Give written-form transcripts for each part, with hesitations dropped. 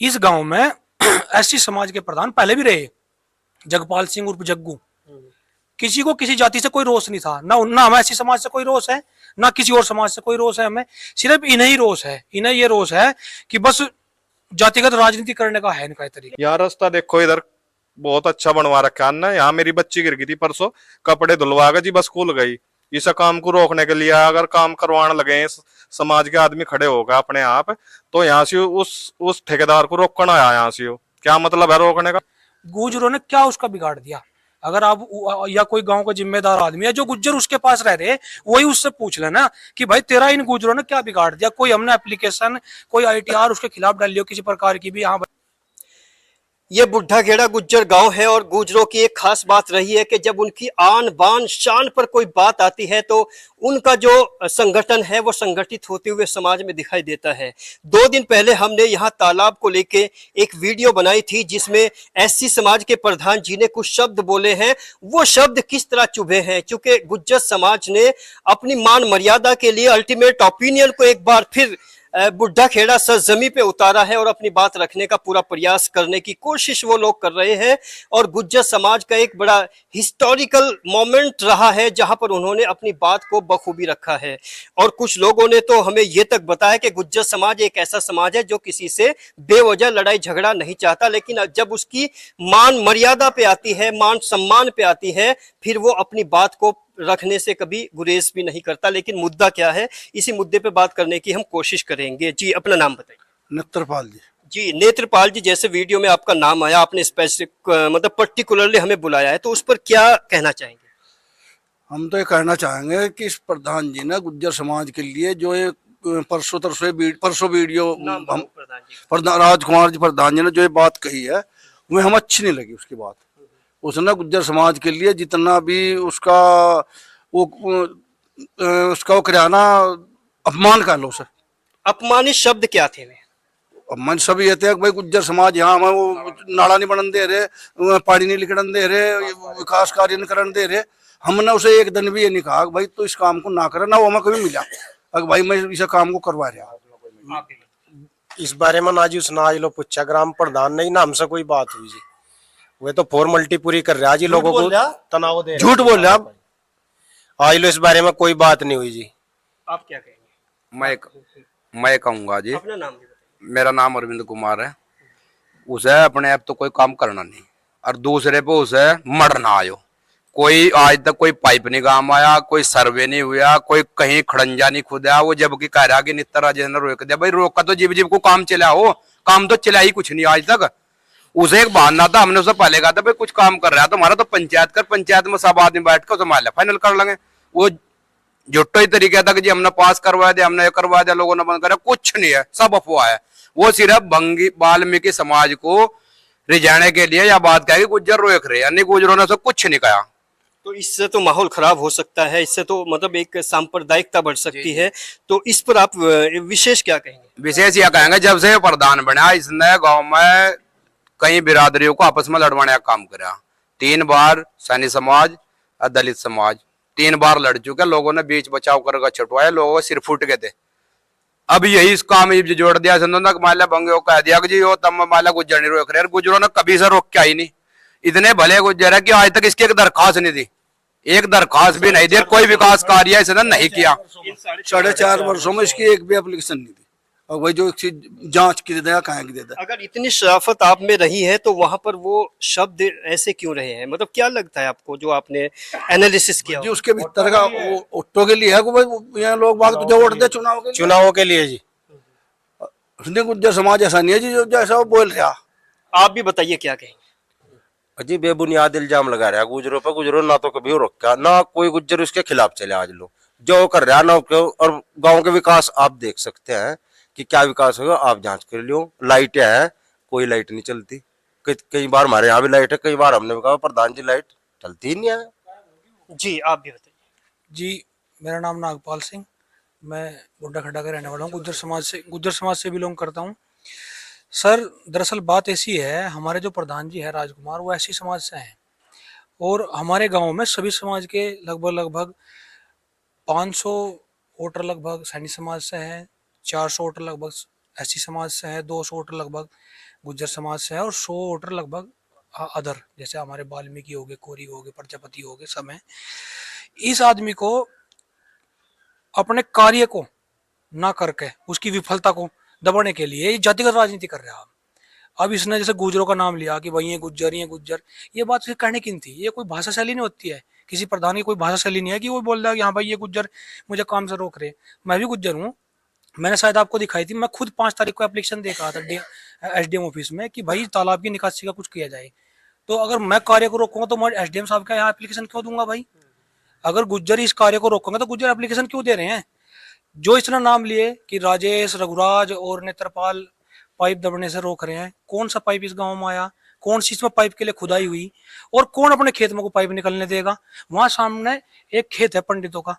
इस गांव में एससी समाज के प्रधान पहले भी रहे, जगपाल सिंह उर्फ जग्गू। किसी को किसी जाति से कोई रोष नहीं था, ना हमें एससी समाज से कोई रोष है, ना किसी और समाज से कोई रोष है। हमें सिर्फ इन्हें ही रोष है, इन्हें ये रोष है कि बस जातिगत राजनीति करने का है इनका तरीका। यार रास्ता देखो इधर बहुत अच्छा बनवा रखा है ना। यहाँ मेरी बच्ची गिर गई थी परसों, कपड़े धुलवा के जी बस स्कूल गई। इस काम को रोकने के लिए अगर काम करवाने लगे समाज के आदमी खड़े होगा अपने आप, तो यहाँ से उस ठेकेदार को रोकना आया। यहाँ से क्या मतलब है रोकने का? गुर्जरों ने क्या उसका बिगाड़ दिया? अगर आप या कोई गांव का जिम्मेदार आदमी है जो गुज्जर उसके पास रह रहे, वही उससे पूछ लेना कि भाई तेरा इन गुज्जरों ने क्या बिगाड़ दिया। कोई हमने एप्लीकेशन, कोई आईटीआर उसके खिलाफ डाल लियो किसी प्रकार की भी। हाँ, ये बुढ़ा घेड़ा गुज्जर गांव है और गुज्जरों की एक खास बात रही है कि जब उनकी आन बान शान पर कोई बात आती है तो उनका जो संगठन है वो संगठित होते हुए समाज में दिखाई देता है। 2 दिन पहले हमने यहाँ तालाब को लेके एक वीडियो बनाई थी जिसमें एससी समाज के प्रधान जी ने कुछ शब्द बोले हैं। वो शब्द किस तरह चुभे हैं, क्योंकि गुज्जर समाज ने अपनी मान मर्यादा के लिए अल्टीमेट ओपिनियन को एक बार फिर बुढ़ा खेड़ा सरजमी पे उतारा है और अपनी बात रखने का पूरा प्रयास करने की कोशिश वो लोग कर रहे हैं। और गुज्जर समाज का एक बड़ा हिस्टोरिकल मोमेंट रहा है जहां पर उन्होंने अपनी बात को बखूबी रखा है। और कुछ लोगों ने तो हमें ये तक बताया कि गुज्जर समाज एक ऐसा समाज है जो किसी से बेवजह लड़ाई झगड़ा नहीं चाहता, लेकिन जब उसकी मान मर्यादा पे आती है, मान सम्मान पे आती है, फिर वो अपनी बात को रखने से कभी गुरेज भी नहीं करता। लेकिन मुद्दा क्या है, इसी मुद्दे पे बात करने की हम कोशिश करेंगे। जी, अपना नाम बताइए। नेत्रपाल जी। जी नेत्रपाल जी, जैसे वीडियो में आपका नाम आया, आपने स्पेसिफिक मतलब पर्टिकुलरली हमें बुलाया है, तो उस पर क्या कहना चाहेंगे? हम तो ये कहना चाहेंगे कि इस प्रधान जी ने गुज्जर समाज के लिए जो ये परसों वीडियो हम प्रधान राजकुमार जी प्रधान जी ने जो ये बात कही है वह हम अच्छी नहीं लगी उसकी बात। उसने गुज्जर समाज के लिए जितना भी उसका वो कराना अपमान कर लो उसे। अपमानित शब्द क्या थे वे? मन सब ये थे कि भाई गुज्जर समाज यहाँ हमें वो नाला नहीं बनन दे रहे, पानी नहीं लिखन दे रहे, विकास कार्य नहीं करन दे रहे। हमने उसे एक दिन भी ये नहीं कहा कि भाई तो इस काम को ना करे, ना वो हमें कभी मिला अगर भाई मैं इस काम को करवा रहा। इस बारे में ना जी उसने आज लो पूछा ग्राम प्रधान नहीं ना हमसे कोई बात हुई जी। वे तो फॉर्मेलिटी पूरी कर रहा जी, लोगों को तनाव दे। झूठ बोल रहे आप। आज लो इस बारे में कोई बात नहीं हुई जी। आप क्या कहेंगे? मैं कहूँगा जी, अपना नाम भी बताइए। मेरा नाम अरविंद कुमार है। उसे अपने आप तो कोई काम करना नहीं और दूसरे पे उसे मरना आयो। कोई आज तक कोई पाइप नहीं काम आया, कोई सर्वे नहीं हुआ, कोई कहीं खड़ंजा नहीं खुदा। वो जबकि कह रहा कि नित्तर राजेंद्र रोक दिया, भाई रोका तो जीव जीव को काम चला हो, काम तो चला ही कुछ नहीं आज तक। उसे एक बहाना था, हमने उसे पहले कहा था भाई कुछ काम कर रहा है तो हमारा तो पंचायत कर, पंचायत में सब आदमी बैठ कर उसे माल्या फाइनल कर लेंगे। वो झुट्टो ही तरीका था कि जी हमने पास करवा दिया, हमने करवा दिया, लोगों ने बंद करा, कुछ नहीं है, सब अफवाह है। वो सिर्फ वाल्मीकि समाज को रिझाने के लिए या बात क्या गुज्जर रोक रहे, यानी गुज्जरों ने कुछ नहीं कहा। तो इससे तो माहौल खराब हो सकता है, इससे तो मतलब एक सांप्रदायिकता बढ़ सकती है। तो इस पर आप विशेष क्या कहेंगे? विशेष यह कहेंगे जब से प्रधान बना इसने गांव में कई बिरादरियों को आपस में लड़वाने का काम करा। 3 बार सैनी समाज और दलित समाज 3 बार लड़ चुके, लोगों ने बीच बचाव कर छुटवाया, लोगों के सिर फूट गए थे। अब यही इस काम जोड़ दिया माला बंगे कह दिया कि जी वो तम माला गुज्जर नहीं रोक रहे। गुज्जरों ने कभी से रोक के आई नहीं। इतने भले गुज्जर है कि आज तक इसकी एक दरखास्त नहीं दी, एक दरखास्त भी नहीं दी, कोई विकास कार्य इसने नहीं किया। 4.5 वर्षों में इसकी एक भी एप्लीकेशन नहीं दी और वही जो जांच की दे कहाँ की दे। अगर इतनी शराफत आप में रही है तो वहां पर वो शब्द ऐसे क्यों रहे हैं? मतलब क्या लगता है आपको जो आपने एनालिसिस किया? जी उसके भीतर का वोटों के लिए है कि भाई यहाँ लोग बाग तुझे वोट दे चुनावों के लिए जी। उसने गुज्जर समाज ऐसा नहीं है जी जो जैसा वो बोल रहा। आप भी बताइए क्या कहेंगे? अजी बेबुनियाद इल्जाम लगा रहा है गुजरों पर। गुजरों ना तो कभी रोका ना कोई गुज्जर उसके खिलाफ चले। आज लोग जो कर रहा ना, और गांव के विकास आप देख सकते हैं कि क्या विकास होगा, आप जांच कर लियो। लाइटें हैं, कोई लाइट नहीं चलती। कई बार हमारे यहाँ भी लाइट है, कई बार हमने भी कहा प्रधान जी लाइट चलती ही नहीं है। जी आप भी बताइए। जी, मेरा नाम नागपाल सिंह, मैं बुड्ढा खड्डा का रहने वाला हूँ। गुज्जर समाज से बिलोंग करता हूँ। सर दरअसल बात ऐसी है, हमारे जो प्रधान जी है राजकुमार, वो ऐसी समाज से हैं और हमारे गांव में सभी समाज के लगभग 500 वोटर लगभग सैनी समाज से हैं, 400 वोटर लगभग एससी समाज से है, 200 वोटर लगभग गुज्जर समाज से है, और 100 वोटर लगभग अदर, जैसे हमारे वाल्मीकि हो गए, कोरी हो गए, प्रजापति हो गए, सब हैं। इस आदमी को अपने कार्य को ना करके उसकी विफलता को दबाने के लिए ये जातिगत राजनीति कर रहा है। अब इसने जैसे गुजरों का नाम लिया कि भाई ये गुज्जर, ये गुज्जर, ये बात सिर्फ कहने की नहीं थी, ये कोई भाषा शैली नहीं होती है, किसी प्रधान की कोई भाषा शैली नहीं है कि वो बोल रहा है कि हाँ भाई ये गुज्जर मुझे काम से रोक रहे। मैं भी गुज्जर हूँ, मैंने शायद आपको दिखाई थी, मैं खुद 5 तारीख को एप्लीकेशन दे रहा था एसडीएम ऑफिस में कि भाई तालाब की निकासी का कुछ किया जाए। तो अगर मैं कार्य को रोकूंगा तो मैं एसडीएम साहब का यहाँ एप्लीकेशन क्यों दूंगा भाई? अगर गुज्जर इस कार्य को रोकेंगे तो गुज्जर एप्लीकेशन क्यों दे रहे हैं? जो इसने नाम लिए कि राजेश, रघुराज और नेत्रपाल पाइप दबने से रोक रहे हैं, कौन सा पाइप इस गांव में आया? कौन सी इसमें पाइप के लिए खुदाई हुई? और कौन अपने खेत में को पाइप निकलने देगा? वहां सामने एक खेत है पंडितों का,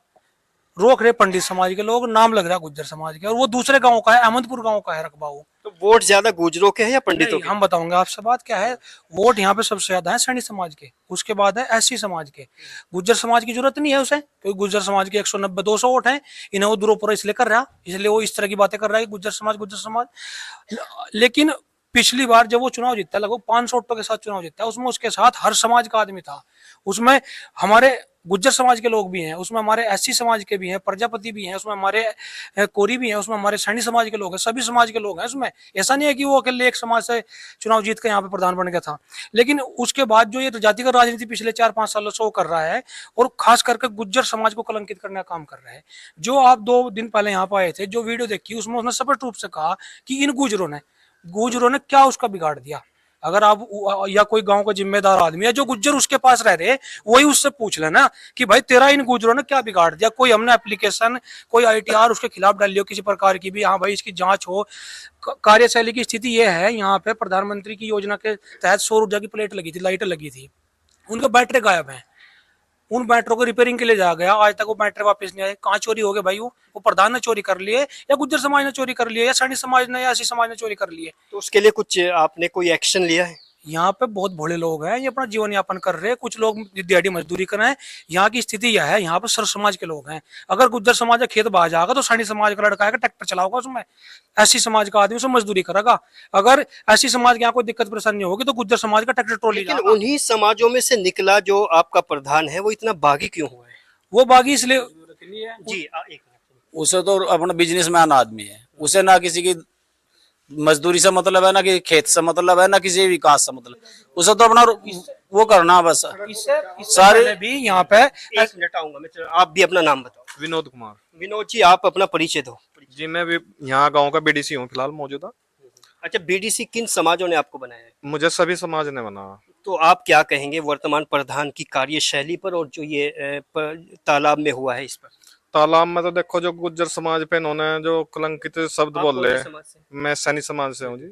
रोक रहे पंडित समाज के लोग, नाम लग रहा है गुज्जर समाज के, और वो दूसरे गांव का है, अहमदपुर गांव का है रकबा वो। तो वोट ज्यादा गुजरों के हैं या पंडितों नहीं, के? हम बताऊंगे आपसे बात क्या है। वोट यहाँ पे सबसे ज्यादा है सैनी समाज के, उसके बाद है एससी समाज के। गुज्जर समाज की जरूरत नहीं है उसे, क्योंकि गुज्जर समाज के 190-200 वोट हैं, इन्हें वो दुरोपरा इसलिए कर रहा, इसलिए वो इस तरह की बातें कर रहा है कि गुज्जर समाज। लेकिन पिछली बार जब वो चुनाव जीता, लगभग 500 वोटों के साथ चुनाव जीता, उसमें उसके साथ हर समाज का आदमी था। उसमें हमारे गुज्जर समाज के लोग भी हैं, उसमें हमारे एससी समाज के भी हैं, प्रजापति भी हैं, उसमें हमारे कोरी भी हैं, उसमें हमारे सैनी समाज के लोग हैं, सभी समाज के लोग हैं उसमें। ऐसा नहीं है कि वो अकेले एक समाज से चुनाव जीत कर यहाँ पे प्रधान बन गया था। लेकिन उसके बाद जो ये जातिगत राजनीति पिछले 4-5 सालों से वो कर रहा है, और खास करके गुज्जर समाज को कलंकित करने का काम कर रहा है। जो आप 2 दिन पहले यहाँ पे आए थे, जो वीडियो देखी, उसमें उसने स्पष्ट रूप से कहा कि इन गुजरों ने क्या उसका बिगाड़ दिया। अगर आप या कोई गांव का जिम्मेदार आदमी है जो गुज्जर उसके पास रह रहे, वही उससे पूछ लेना कि भाई तेरा इन गुजरों ने क्या बिगाड़ दिया। कोई हमने एप्लीकेशन, कोई आईटीआर उसके खिलाफ डाली हो किसी प्रकार की भी, हाँ भाई इसकी जांच हो। कार्यशैली की स्थिति ये है, यहाँ पे प्रधानमंत्री की योजना के तहत सौर ऊर्जा की प्लेट लगी थी, लाइटें लगी थी, उनके बैटरी गायब है। उन बैटरों को रिपेयरिंग के लिए जा गया, आज तक वो बैटरी वापस नहीं आए। कहाँ चोरी हो गए भाई? वो प्रधान ने चोरी कर लिए, या गुज्जर समाज ने चोरी कर लिए, या सैनी समाज ने, या एससी समाज ने चोरी कर लिए? तो उसके लिए कुछ आपने कोई एक्शन लिया है? यहाँ पे बहुत भोले लोग हैं, ये अपना जीवन यापन कर रहे हैं, कुछ लोग दिहाड़ी मजदूरी कर रहे हैं। यहाँ की स्थिति यह है, यहाँ पर सर्व समाज के लोग हैं। अगर गुज्जर समाज का खेत बहा जाएगा तो सैनी समाज का लड़का आएगा, ट्रैक्टर चलाओगा उसमें, एससी समाज का आदमी उसमें मजदूरी करेगा। अगर एससी समाज के यहाँ कोई दिक्कत परेशानी होगी तो गुज्जर समाज का ट्रैक्टर ट्रॉली लेकिन जाएगा। उन्हीं समाजों में से निकला जो आपका प्रधान है, वो इतना बागी क्यों हुआ है? वो बागी इसलिए जी एक मिनट। उसे तो अपना बिजनेसमैन आदमी है, उसे ना किसी की मजदूरी से मतलब है, ना कि खेत से मतलब है, ना किसी विकास से मतलब, उसे तो अपना वो करना बस। सारे भी यहाँ पे एक मिनट आऊंगा मैं, आप भी अपना नाम बताओ। विनोद कुमार विनोद जी, आप अपना परिचय दो। जी। मैं भी यहाँ गांव का बीडीसी हूँ फिलहाल मौजूदा। अच्छा, बीडीसी किन समाजों ने आपको बनाया है? मुझे सभी समाज ने बना। तो आप क्या कहेंगे वर्तमान प्रधान की कार्यशैली पर, और जो ये तालाब में हुआ है इस पर? तालाब में तो देखो जो गुज्जर समाज पे इन्होंने जो कलंकित शब्द आप बोल कौन रहे से हैं, समाज से? मैं सैनी समाज से हूँ जी,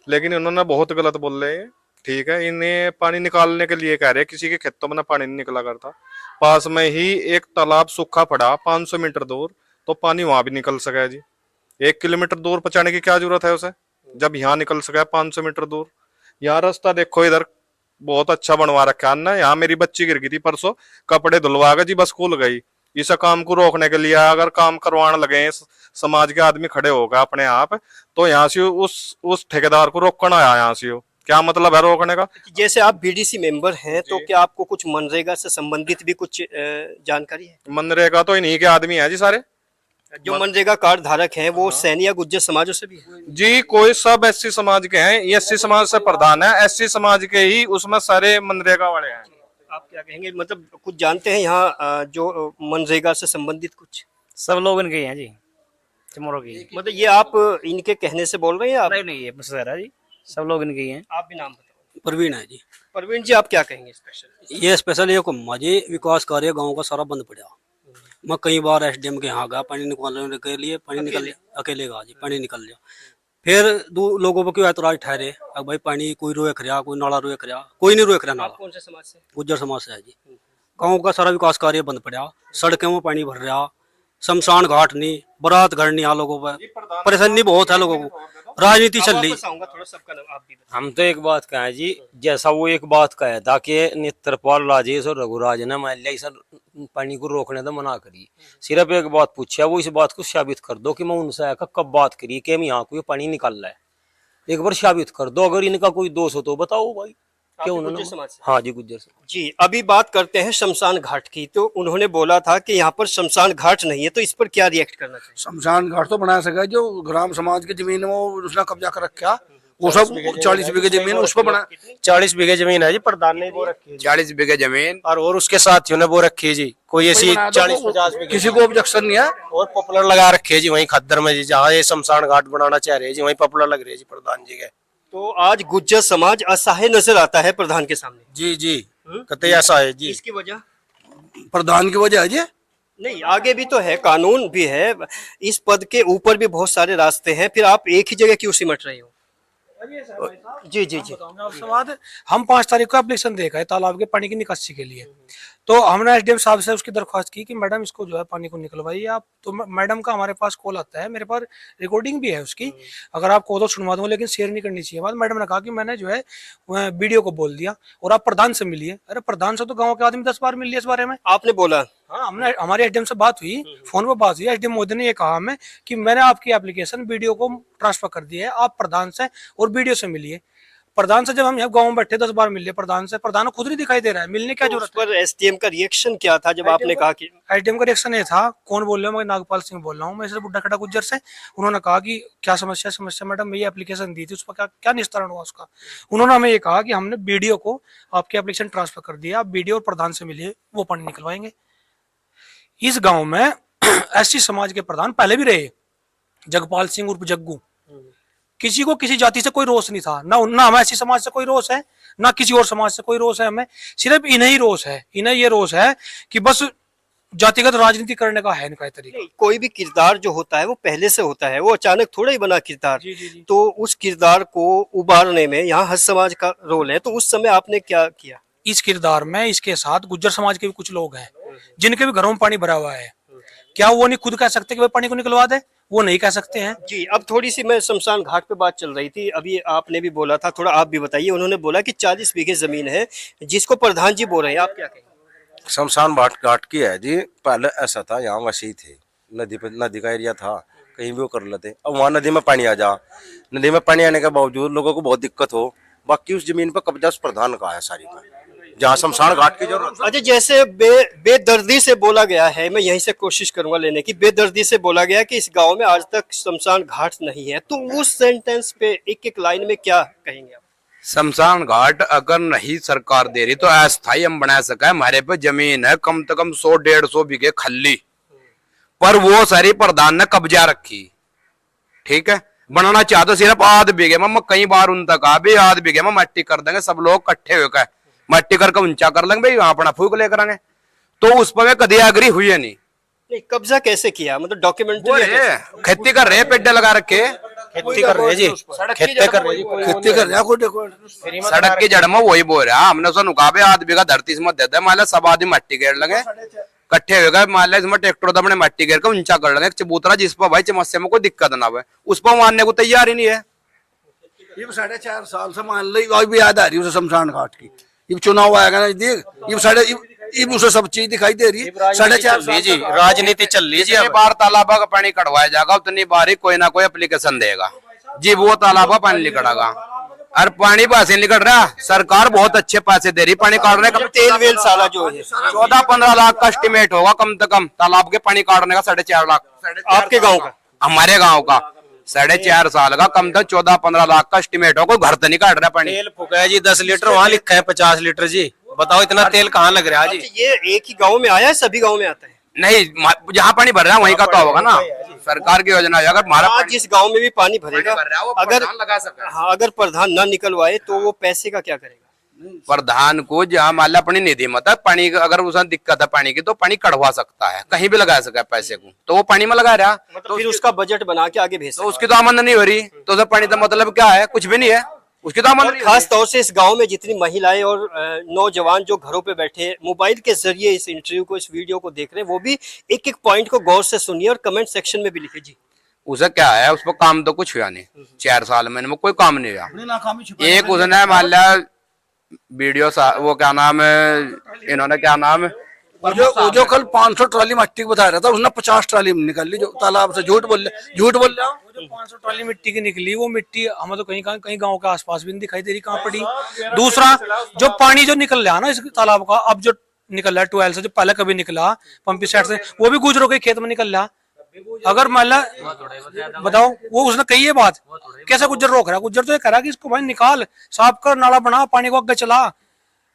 लेकिन इन्होंने बहुत गलत बोल रहे हैं। ठीक है, इन्हें पानी निकालने के लिए कह रहे हैं, किसी के खेतों में पानी नहीं निकला करता। पास में ही एक तालाब सूखा पड़ा 500 मीटर दूर, तो पानी वहां भी निकल सका है जी। 1 किलोमीटर दूर पहुंचाने की क्या जरूरत है उसे, जब यहाँ निकल सका है 500 मीटर दूर। यहाँ रास्ता देखो, इधर बहुत अच्छा बनवा रखा है ना। यहाँ मेरी बच्ची गिर गई थी परसों, कपड़े धुलवा के जी बस स्कूल गई। इस काम को रोकने के लिए अगर काम करवाने लगे समाज के आदमी खड़े होगा अपने आप, तो यहाँ से उस ठेकेदार को रोकना आया। यहाँ से क्या मतलब है रोकने का? जैसे आप बीडीसी मेंबर हैं, तो क्या आपको कुछ मनरेगा से संबंधित भी कुछ जानकारी है? मनरेगा तो इन्हीं के आदमी है जी सारे। जो मनरेगा कार्ड धारक हैं वो सैनी या गुज्जर समाजों से भी है? जी, कोई सब एससी समाज के हैं, ये एससी समाज से प्रधान है, एससी समाज के ही उसमें सारे मनरेगा वाले हैं। आप क्या कहेंगे, मतलब कुछ जानते हैं यहाँ जो मनरेगा से संबंधित कुछ? सब लोग इनके ही हैं जी, चमोरों की। मतलब ये आप इनके कहने से बोल रहे हैं? आप नहीं ये मुसहरा जी, सब लोग इनके ही हैं। आप भी नाम बताओ। प्रवीण है जी। प्रवीण जी, आप क्या कहेंगे स्पेशल? ये स्पेशल ये कुम्मा जी, विकास कार्य गांव का सारा बंद पड़ा। मैं कई बार एसडीएम के यहाँ गया पानी निकालने के लिए, पानी निकल अकेले गया जी, पानी निकल गया। फिर लोगों पर क्यों ऐतराज ठहरे, अब भाई पानी कोई रोक रहा, कोई नाला रोक रहा, कोई नहीं रोक रहा नाला। आप कौन से समाज से? गुज्जर समाज से है जी। गाँव का सारा विकास कार्य बंद पड़ा, सड़कों में पानी भर रहा, शमशान घाट नहीं, बारात घर नहीं, यहाँ लोगों पर परेशानी बहुत है लोगों को, राजनीति चल रही। थोड़ा सबका नाम आप भी बताओ। हम तो एक बात कहें जी, जैसा वो एक बात कहे था कि नेत्रपाल, राजेश और रघुराज ने मान लिया इस पानी को रोकने तो मना करी, सिर्फ एक बात पूछा, वो इस बात को साबित कर दो कि मैं उनसे आकर कब बात करी कि हम यहाँ को ये पानी निकाल रहा है। एक बार साबित कर दो, अगर इनका कोई दोष हो तो बताओ भाई। क्यों गुज्जर उन्होंने, समाज से? हाँ जी गुज्जर समाज। जी, अभी बात करते हैं शमशान घाट की। तो उन्होंने बोला था कि यहाँ पर शमशान घाट नहीं है, तो इस पर क्या रिएक्ट करना चाहिए? शमशान घाट तो बना सका, जो ग्राम समाज की जमीन है वो उसने कब्जा कर रखा, वो सब 40 बीघे जमीन उस पर बना। 40 बीघे जमीन है जी, प्रधान ने वो रखी है 40 बीघे जमीन और उसके साथियों ने वो रखी है जी, कोई ऐसी 40-50 बीघे किसी को ऑब्जेक्शन नहीं है। और पॉपुलर लगा रखे है जी वहीं खद्दर में जी, जहाँ ये शमशान घाट बनाना चाह रहे हैं जी, वहीं पॉपुलर लग रही है जी प्रधान जी के। तो आज गुज्जर समाज असहाय नजर आता है प्रधान के सामने। जी जी, कतई ऐसा है जी। इसकी वजह प्रधान की वजह है जी। नहीं, आगे भी तो है, कानून भी है, इस पद के ऊपर भी बहुत सारे रास्ते हैं, फिर आप एक ही जगह क्यों सिमट रहे हो? जी जी जी। उसके बाद हम 5 तारीख को एप्लीकेशन देखा है तालाब के पानी की निकासी के लिए। तो हमने एसडीएम साहब से उसकी दरख्वास्त की कि मैडम इसको जो है पानी को निकलवाइए आप। तो मैडम का हमारे पास कॉल आता है, मेरे पास रिकॉर्डिंग भी है उसकी, अगर आपको तो सुनवा दूंगा, लेकिन शेयर नहीं करनी चाहिए बात। मैडम ने कहा कि मैंने जो है वीडियो को बोल दिया और आप प्रधान से मिलिए। अरे प्रधान से तो गाँव के आदमी 10 बार मिल लिए इस बारे में। आपने बोला? हाँ, हमने, हमारी एसडीएम से बात हुई, फोन पर बात हुई। एसडीएम मोदी ने ये कहा हमें कि मैंने आपकी एप्लीकेशन वीडियो को ट्रांसफर कर दिया है, आप प्रधान से और वीडियो से मिलिए। प्रधान से जब हम यहाँ गाँव में बैठे 10 बार मिल लिए प्रधान से, प्रधान को खुद नहीं दिखाई दे रहा है, मिलने क्या तो उस जरूरत है? पर एसडीएम का रिएक्शन क्या था जब आपने कहा कि? एसडीएम का रिएक्शन ये था, कौन बोल रहे हो? मैं नागपाल सिंह बोल रहा हूँ, मैं इसे बुड्ढा खड़ा गुज्जर से। उन्होंने कहा कि क्या समस्या? समस्या मैडम मैं ये एप्लीकेशन दी थी, उस पर क्या क्या निस्तारण हुआ उसका? उन्होंने हमें ये कहा कि हमने वीडियो को आपकी एप्लीकेशन ट्रांसफर कर दिया, आप वीडियो और प्रधान से मिलिए, वो पानी निकलवाएंगे। इस गाँव में एससी समाज के प्रधान पहले भी रहे, जगपाल सिंह उर्फ जग्गू। किसी को किसी जाति से कोई रोष नहीं था, ना हमें ऐसी समाज से कोई रोष है, ना किसी और समाज से कोई रोष है। हमें सिर्फ इन्हें ही रोष है, इन्हें ये रोष है कि बस जातिगत राजनीति करने का है इनका तरीका। कोई भी किरदार जो होता है वो पहले से होता है, वो अचानक थोड़ा ही बना किरदार। जी जी जी। तो उस किरदार को उबारने में यहाँ हज समाज का रोल है, तो उस समय आपने क्या किया? इस किरदार में इसके साथ गुज्जर समाज के भी कुछ लोग हैं जिनके भी घरों में पानी भरा हुआ है। क्या वो नहीं खुद कह सकते कि भाई पानी को निकलवा दे? वो नहीं कह सकते हैं। जी, अब थोड़ी सी मैं शमशान घाट पे बात चल रही थी, अभी आपने भी बोला था, थोड़ा आप भी बताइए। उन्होंने बोला कि 40 बीघे जमीन है जिसको प्रधान जी बोल रहे हैं, आप क्या कहेंगे? शमशान घाट की है जी। पहले ऐसा था, यहाँ वैसे ही थे, नदी पे, नदी का एरिया था, कहीं भी वो कर लेते। अब वहाँ नदी में पानी आ जा, नदी में पानी आने के बावजूद लोगों को बहुत दिक्कत हो, बाकी उस जमीन पर कब्जा उस प्रधान का है सारी का, जहाँ शमशान घाट की जरूरत। अच्छा, जैसे बेदर्दी से बोला गया है, मैं यहीं से कोशिश करूंगा लेने की, बेदर्दी से बोला गया कि इस गांव में आज तक शमशान घाट नहीं है, तो उस सेंटेंस पे एक एक लाइन में क्या कहेंगे आप? शमशान घाट अगर नहीं सरकार दे रही तो अस्थाई हम बना सका है। हमारे पे जमीन है कम से कम 100-150 बीघे खल्ली, पर वो सारी प्रधान ने कब्जा रखी। ठीक है, बनाना चाहते सिर्फ आध बीघे में। मैं कई बार उन तक आ भी आध बीघे में मट्टी कर देंगे, सब लोग इकट्ठे होकर मट्टी करके ऊंचा कर लेंगे भाई, वहां अपना फूक लेकर आएंगे। तो उस पर कभी एग्री हुई है नहीं। कब्जा कैसे किया, मतलब डॉक्यूमेंट? खेती कर रहे, पेड्डे लगा रखे, खेती कर रहे हैं जी, खेती कर रहे हैं जी, खेती कर रहा कोई सड़क की जड़ में वही बोल रहा। हमने उसको नुकाबे आध बीघा धरती से मत देते, मान लो सब आदमी मट्टी घेर लेंगे, इकट्ठे हो गए, मान लो इसमें ट्रैक्टर दमने मट्टी घेर के ऊंचा कर लेंगे, चबूतरा जिस पर भाई समस्या में कोई दिक्कत ना हो, उस पर मानने को तैयार ही नहीं है। ये 4.5 साल से मान ली, अभी भी याद आ रही है उसे शमशान घाट की। ये चुनाव आएगा ना नजदीक, ये उसे सब चीज दिखाई दे रही है। 4.5 साल जी, राजनीति चल रही है जी। जितनी बार तालाब का पानी कटवाया जाएगा उतनी बार ही कोई ना कोई एप्लीकेशन देगा जी, वो तालाब का पानी निकलेगा। और पानी पैसे निकल रहा, सरकार बहुत अच्छे पैसे दे रही पानी काटने का। तेल वेल सारा जो है 14-15 लाख का एस्टिमेट होगा कम से कम तालाब के पानी काटने का। 4.5 लाख आपके गांव का? हमारे गांव का 4.5 साल का कम से 14-15 लाख का एस्टिमेट होगा। घर तो नहीं काट रहा पानी। तेल फूका है जी 10 लीटर, वहाँ लिखा है 50 लीटर जी। बताओ इतना तेल कहाँ लग रहा है जी? ये एक ही गांव में आया है, सभी गांव में आता है? नहीं, जहाँ पानी भर रहा है वहीं का तो होगा ना, सरकार की योजना है। अगर हमारा हाँ, जिस गांव में भी पानी भरेगा, अगर लगा सके, हाँ, अगर प्रधान ना निकलवाए तो वो पैसे का क्या करेगा? प्रधान को जहाँ मान लो अपनी निधि मत है पानी, अगर उसे दिक्कत है पानी की तो पानी कढ़वा सकता है, कहीं भी लगा सकता है पैसे को, तो वो पानी में लगा रहा। मतलब फिर उसका बजट बना के आगे भेज तो उसकी तो आमदनी नहीं हो रही, तो उसे पानी का मतलब क्या है? कुछ भी नहीं है उसकी तो आमदनी। खास तौर से इस गांव में जितनी महिलाएं और नौजवान जो घरों पे बैठे मोबाइल के जरिए इस इंटरव्यू को, इस वीडियो को देख रहे हैं, वो भी एक एक पॉइंट को गौर से सुनिए और कमेंट सेक्शन में भी लिखे जी। उसे क्या है, उस पर काम तो कुछ हुआ नहीं, 4 साल में कोई काम नहीं हुआ। एक उसने मान लिया वीडियो वो क्या नाम है, इन्होंने क्या नाम वो जो कल 500 ट्राली मिट्टी की बता रहा था, उसने 50 ट्राली निकाल ली जो तालाब से। झूठ बोल रहा वो जो 500 ट्राली मिट्टी की निकली, वो मिट्टी हमें तो कहीं गांव के आसपास भी नहीं दिखाई दे रही कहाँ पड़ी। दूसरा, जो पानी जो निकल रहा है ना इस तालाब का, अब जो निकल रहा है ट्यूबवेल से, जो पहले कभी निकला पंपी सेट से, वो भी गुजरों के खेत में निकल रहा। अगर मान ला बताओ, वो उसने कही है बात, कैसे गुज्जर रोक रहा है? गुज्जर तो ये कह रहा है कि इसको भाई निकाल, साफ कर, नाला बना, पानी को आगे चला।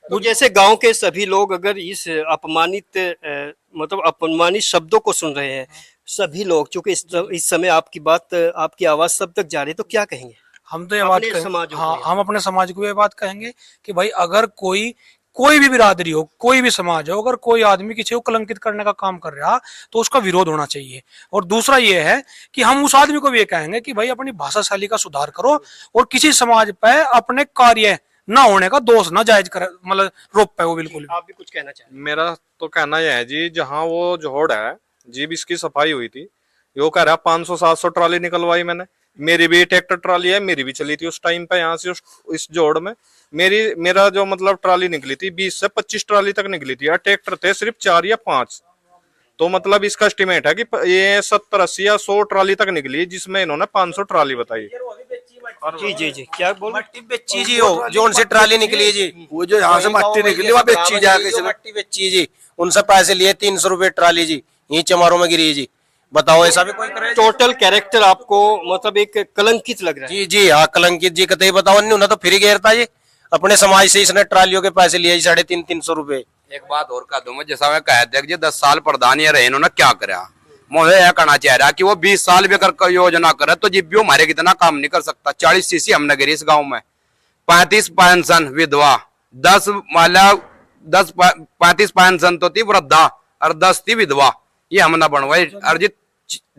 तो जैसे गांव के सभी लोग अगर इस मतलब अपमानित शब्दों को सुन रहे हैं, सभी लोग, चूंकि इस समय आपकी बात, आपकी आवाज सब तक जा रही है, तो क्या कहेंगे? हम तो ये बात अपने समाज को हाँ, हम अपने समाज को ये बात कहेंगे कि भाई अगर कोई भी बिरादरी हो, कोई भी समाज हो, अगर कोई आदमी किसी को कलंकित करने का काम कर रहा तो उसका विरोध होना चाहिए। और दूसरा ये है कि हम उस आदमी को भी ये कहेंगे कि भाई अपनी भाषा शैली का सुधार करो और किसी समाज पे अपने कार्य ना होने का दोष ना जायज कर, मतलब रोक पाए वो बिल्कुल। आप भी कुछ कहना चाहेंगे? मेरा तो कहना यह है जी, जहाँ वो जोड़ है जी, इसकी सफाई हुई थी, यो कह रहा 500-700 ट्राली निकलवाई मैंने। मेरी भी ट्रैक्टर ट्राली है, मेरी भी चली थी उस टाइम पे यहाँ से इस जोड़ में। मेरा जो मतलब ट्राली निकली थी 20 से 25 ट्राली तक निकली थी, और ट्रैक्टर थे सिर्फ 4 या 5। तो मतलब इसका एस्टिमेट है कि ये 70-80 या 100 ट्राली तक निकली, जिसमें इन्होंने 500 ट्राली बताई। जी जी जी, क्या बोल? मट्टी बेची जी, हो जो उनसे ट्राली निकली जी, वो जो यहाँ से मिट्टी निकली वो बेची जाके, मट्टी बेची जी, उनसे पैसे लिए 300 रुपए ट्राली जी, यही चमारों में गिरी जी। बताओ ऐसा भी कोई करे? टोटल कैरेक्टर आपको मतलब एक कलंकित लग रहा है? जी जी हाँ, कलंकित जी। कतई बताओ, उन्हें तो फ्री घेरता जी, अपने समाज से इसने ट्रालियों के पैसे लिए 350-300 रुपए। एक बात और कह दूं मैं, जैसा मैं कह दिया कि 10 साल प्रधान ये रहे, इन्होंने क्या करा? मुझे यह कहना चाह रहा कि वो 20 साल भी अगर योजना करे तो जिब्बी हमारे कितना काम नहीं कर सकता। 40 सीसी हमने गिरी इस गाँव में, 35 पेंशन विधवा, 35 पेंशन तो थी वृद्धा और 10 थी विधवा, ये हमने बनवाई। अर्जित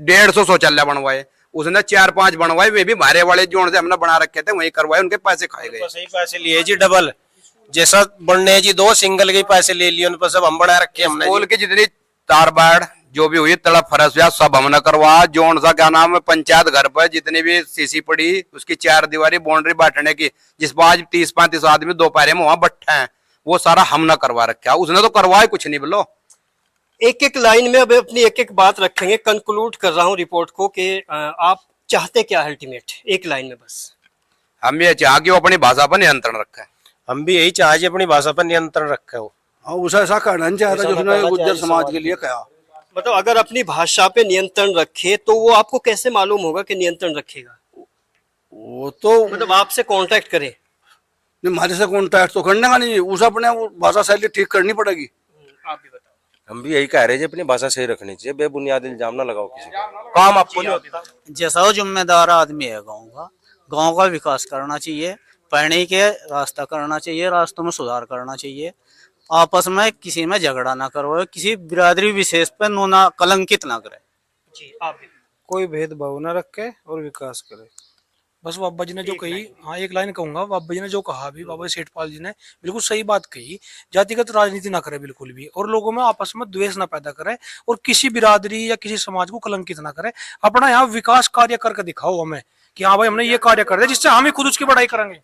150 शौचालय बनवाए, उसने 4-5 बनवाए, वे भी भारे वाले जोड़ से हमने बना रखे थे, वही करवाए, उनके पैसे खाए गए। सही पैसे लिए जी, डबल जैसा बनने जी, 2 सिंगल के पैसे ले लिए, उन पर सब हम बना रखे हमने। स्कूल की जितनी तार बाढ़ जो भी हुई, तड़प फरस हुआ, सब हमने करवा। जोन सा क्या नाम है, पंचायत घर पर जितनी भी सीसी पड़ी, उसकी 4 दीवारी बाउंड्री बांटने की, जिस पर आज 30-35 आदमी दोपहर में वहां बैठे हैं, वो सारा हमने करवा रखा। उसने तो करवाए कुछ नहीं। बोलो, एक एक लाइन में अब अपनी एक एक बात रखेंगे। कंक्लूड कर रहा हूँ रिपोर्ट को कि आप चाहते क्या अल्टीमेट, एक लाइन में बस? हम ये चाह कि वो अपनी भाषा पर नियंत्रण रखे। हम भी यही चाहिए, अपनी भाषा पर नियंत्रण रखे हो। हाँ, उसे ऐसा करना नहीं चाहता जो उसने गुज्जर समाज के लिए कहा। मतलब अगर अपनी भाषा पे नियंत्रण रखे तो वो आपको कैसे मालूम होगा कि नियंत्रण रखेगा? वो तो मतलब आपसे कांटेक्ट करे? नहीं, हमारे से कॉन्टैक्ट तो करने का नहीं, उसे अपने भाषा शैली ठीक करनी पड़ेगी। आप भी बताओ। हम भी यही कह रहे हैं, अपनी भाषा सही रखनी चाहिए, बेबुनियाद इल्जाम ना लगाओ किसी को। काम आपको नहीं होता। जैसा वो जिम्मेदार आदमी है गांव का विकास करना चाहिए, पढ़ने के रास्ता करना चाहिए, रास्तों में सुधार करना चाहिए, आपस में किसी में झगड़ा ना करो, किसी बिरादरी विशेष पे ना कलंकित ना करे। जी, आप भी। कोई भेदभाव न रखे और विकास करे। बस बाबा जी ने जो कही, हाँ एक लाइन कहूंगा, बाबा जी ने जो कहा भी, बाबा सेठपाल जी ने बिल्कुल सही बात कही। जातिगत राजनीति ना करे बिल्कुल भी, और लोगों में आपस में द्वेष ना पैदा करे, और किसी बिरादरी या किसी समाज को कलंकित ना करे। अपना यहाँ विकास कार्य करके दिखाओ हमें कि हाँ भाई हमने ये कार्य कर दिया, जिससे हम ही खुद उसकी बढ़ाई करेंगे।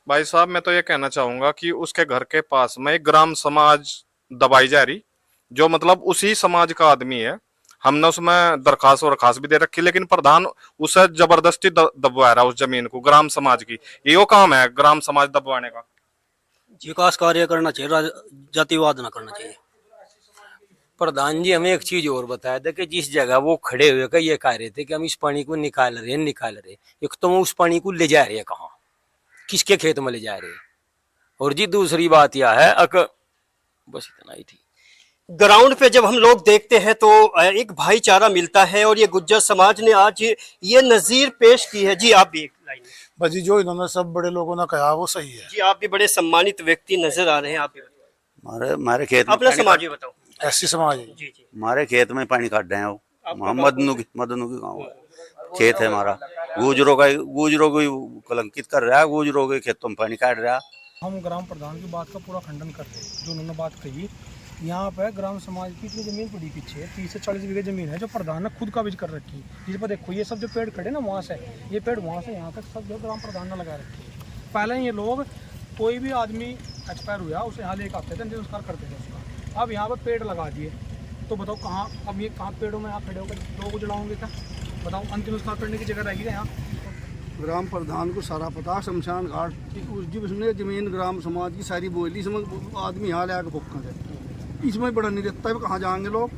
भाई साहब, मैं तो ये कहना चाहूंगा कि उसके घर के पास में एक ग्राम समाज दबाई जा रही, जो मतलब उसी समाज का आदमी है। हमने उसमें दरखास्त वरखास्त भी दे रखी, लेकिन प्रधान उसे जबरदस्ती दबवा रहा उस जमीन को, ग्राम समाज की। ये काम है ग्राम समाज दबवाने का। विकास कार्य करना चाहिए, जातिवाद ना करना चाहिए। प्रधान जी हमें एक चीज और बताया था कि जिस जगह वो खड़े हुए का ये कह रहे थे कि हम इस पानी को निकाल रहे, एक तो वो उस पानी को ले जा रहे हैं कहाँ, किसके खेत में ले जा रहे हैं, और जी दूसरी बात यह है बस इतना ही थी। ग्राउंड पे जब हम लोग देखते हैं तो एक भाईचारा मिलता है, और ये गुज्जर समाज ने आज ये नजीर पेश की है। जी, आप भी एक लाइन में। बस जी, जो इन्होंने सब बड़े लोगों ने कहा वो सही है। जी, आप भी बड़े सम्मानित व्यक्ति नजर आ रहे हैं, आप भी बताओ। हमारे खेत में अपना समाज भी बताओ। ऐसी समाज है। जी जी, हमारे खेत में पानी काट रहे हैं वो, मदनू की गाँव है, खेत है हमारा। गुजरों को कलंकित कर रहा है, गुजरों के खेतों में पानी काट रहा है। हम ग्राम प्रधान की बात का पूरा खंडन करते हैं। जो उन्होंने बात कही, यहाँ पे ग्राम समाज की इतनी जमीन पड़ी पीछे 30 से 40 बीघे जमीन है, जो प्रधान ने खुद काबिज कर रखी है। जिस पर देखो ये सब जो पेड़ खड़े ना, वहाँ से ये पेड़ वहाँ से यहाँ तक सब जो ग्राम प्रधान ने लगा रखी है। पहले ये लोग कोई भी आदमी एक्सपायर हुआ उसे यहाँ लेकर आते थे, संस्कार करते थे उसका। अब यहाँ पर पेड़ लगा दिए, तो बताओ कहाँ, अब ये कहाँ पेड़ों में आप खड़े होकर लोगों को जलाओगे क्या? बताओ, अंतिम संस्कार करने की जगह रहेगी यहाँ? ग्राम प्रधान को सारा पता, शमशान घाट उसने जमीन ग्राम समाज की सारी बोली, इसमें आदमी यहाँ ले आकर भुक्कन है, इसमें बड़ा नहीं देता है, कहाँ जाएंगे लोग?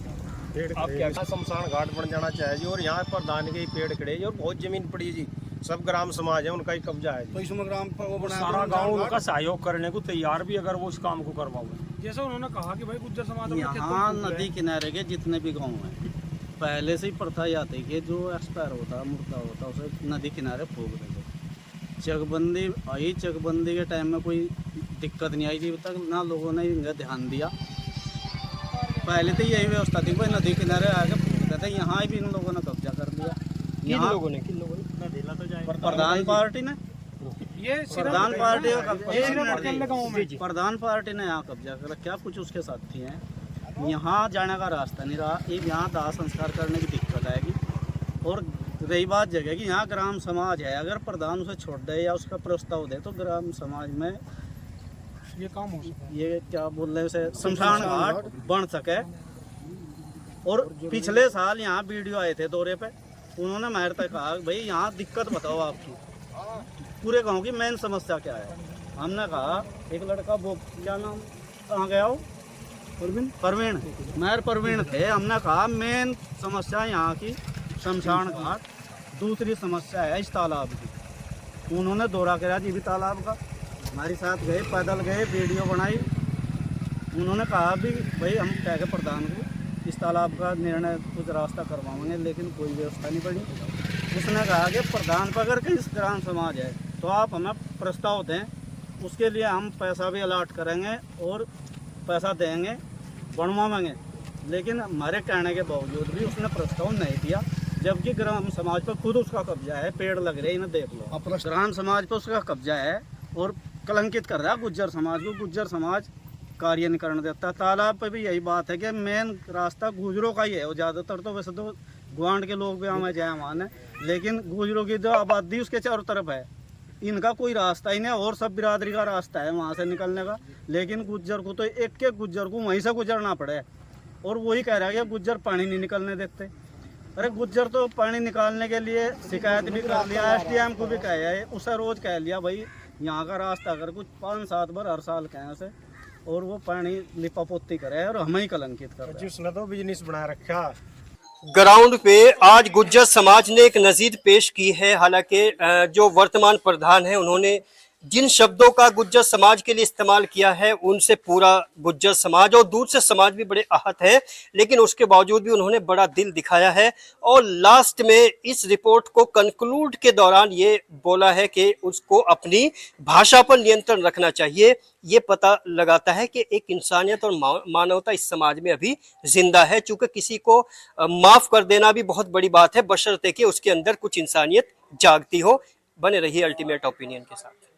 आप क्या शमशान घाट बन जाना चाहिए जी, और यहाँ प्रधान के ही पेड़ खड़े जी, और बहुत जमीन पड़ी जी, सब ग्राम समाज है, उनका ही कब्जा है तो इसमें ग्राम सारा गांव उनका सहयोग करने को तैयार भी, अगर वो इस काम को करवाओगे। जैसा उन्होंने कहा कि भाई गुज्जर समाज अपने खेतों यहाँ में नदी किनारे के जितने भी गांव हैं, पहले से ही प्रथा आती कि जो एक्सपायर होता मुर्दा होता उसे नदी किनारे फूक देते। चकबंदी आई, चकबंदी के टाइम में कोई दिक्कत नहीं आई थी तक, ना लोगों ने इनका ध्यान दिया। पहले तो यही व्यवस्था थी, कोई नदी किनारे आके फूक देते, यहाँ भी इन लोगों ने कब्जा कर लिया। किन लोगों ने प्रधान पार्टी ने, ये प्रधान पार्टी गाँव प्रधान पार्टी ने यहाँ कब्जा कर रखा, कुछ उसके साथी हैं। यहाँ जाने का रास्ता नहीं रहा, एक यहाँ दाह संस्कार करने की दिक्कत आएगी। और रही बात जगह की, यहाँ ग्राम समाज है, अगर प्रधान उसे छोड़ दे या उसका प्रस्ताव दे तो ग्राम समाज में ये काम हो सकता है। ये क्या बोल रहे हैं उसे, शमशान घाट बन सके। और पिछले साल यहाँ वीडियो आए थे दौरे पे, उन्होंने मेरे तक कहा भाई यहाँ दिक्कत बताओ आपकी, पूरे गांव की मेन समस्या क्या है। हमने कहा एक लड़का वो क्या नाम, कहाँ गया हो, परवीन मेयर परवीन थे। हमने कहा मेन समस्या यहाँ की शमशान घाट, दूसरी समस्या है इस तालाब की। उन्होंने दौरा करा जी भी तालाब का, हमारे साथ गए, पैदल गए, वीडियो बनाई। उन्होंने कहा भी भाई हम कह के प्रधान को इस तालाब का निर्णय कुछ रास्ता करवाएंगे, लेकिन कोई व्यवस्था नहीं पड़ी। उसने कहा कि प्रधान पर अगर कहीं ग्राम समाज है तो आप हमें प्रस्ताव दें, उसके लिए हम पैसा भी अलाट करेंगे और पैसा देंगे, बनवाएंगे। लेकिन हमारे कहने के बावजूद भी उसने प्रस्ताव नहीं दिया, जबकि ग्राम समाज पर खुद उसका कब्जा है। पेड़ लग रहे हैं, इन्हें देख लो, ग्राम समाज पर उसका कब्जा है और कलंकित कर रहा है गुज्जर समाज को। गुज्जर समाज कार्य नहीं करने देता। तालाब पे भी यही बात है कि मेन रास्ता गुजरों का ही है, वो ज़्यादातर तो वैसे तो ग्वांड के लोग भी हमें जाए माने, लेकिन गुजरों की जो आबादी उसके चारों तरफ है, इनका कोई रास्ता ही नहीं, और सब बिरादरी का रास्ता है वहाँ से निकलने का। लेकिन गुज्जर को तो एक गुज्जर को वहीं से गुजरना पड़े, और वही कह रहा है कि गुज्जर पानी नहीं निकलने देते। अरे गुज्जर तो पानी निकालने के लिए शिकायत भी कर लिया, SDM को भी कहा है, उसे रोज़ कह लिया भाई यहाँ का रास्ता अगर कुछ 5-7 बार हर साल कहें से, और वो पानी लिपापोती करे और हमें ही कलंकित कर रहा है। उसने तो बिजनेस बना रखा। ग्राउंड पे आज गुज्जर समाज ने एक नजीर पेश की है। हालांकि जो वर्तमान प्रधान है, उन्होंने जिन शब्दों का गुज्जर समाज के लिए इस्तेमाल किया है, उनसे पूरा गुज्जर समाज और दूसरे समाज भी बड़े आहत है, लेकिन उसके बावजूद भी उन्होंने बड़ा दिल दिखाया है। और लास्ट में इस रिपोर्ट को कंक्लूड के दौरान ये बोला है कि उसको अपनी भाषा पर नियंत्रण रखना चाहिए। ये पता लगाता है कि एक इंसानियत और मानवता इस समाज में अभी जिंदा है। चूंकि किसी को माफ कर देना भी बहुत बड़ी बात है, बशर्ते कि उसके अंदर कुछ इंसानियत जागती हो। बने रहिए अल्टीमेट ओपिनियन के साथ।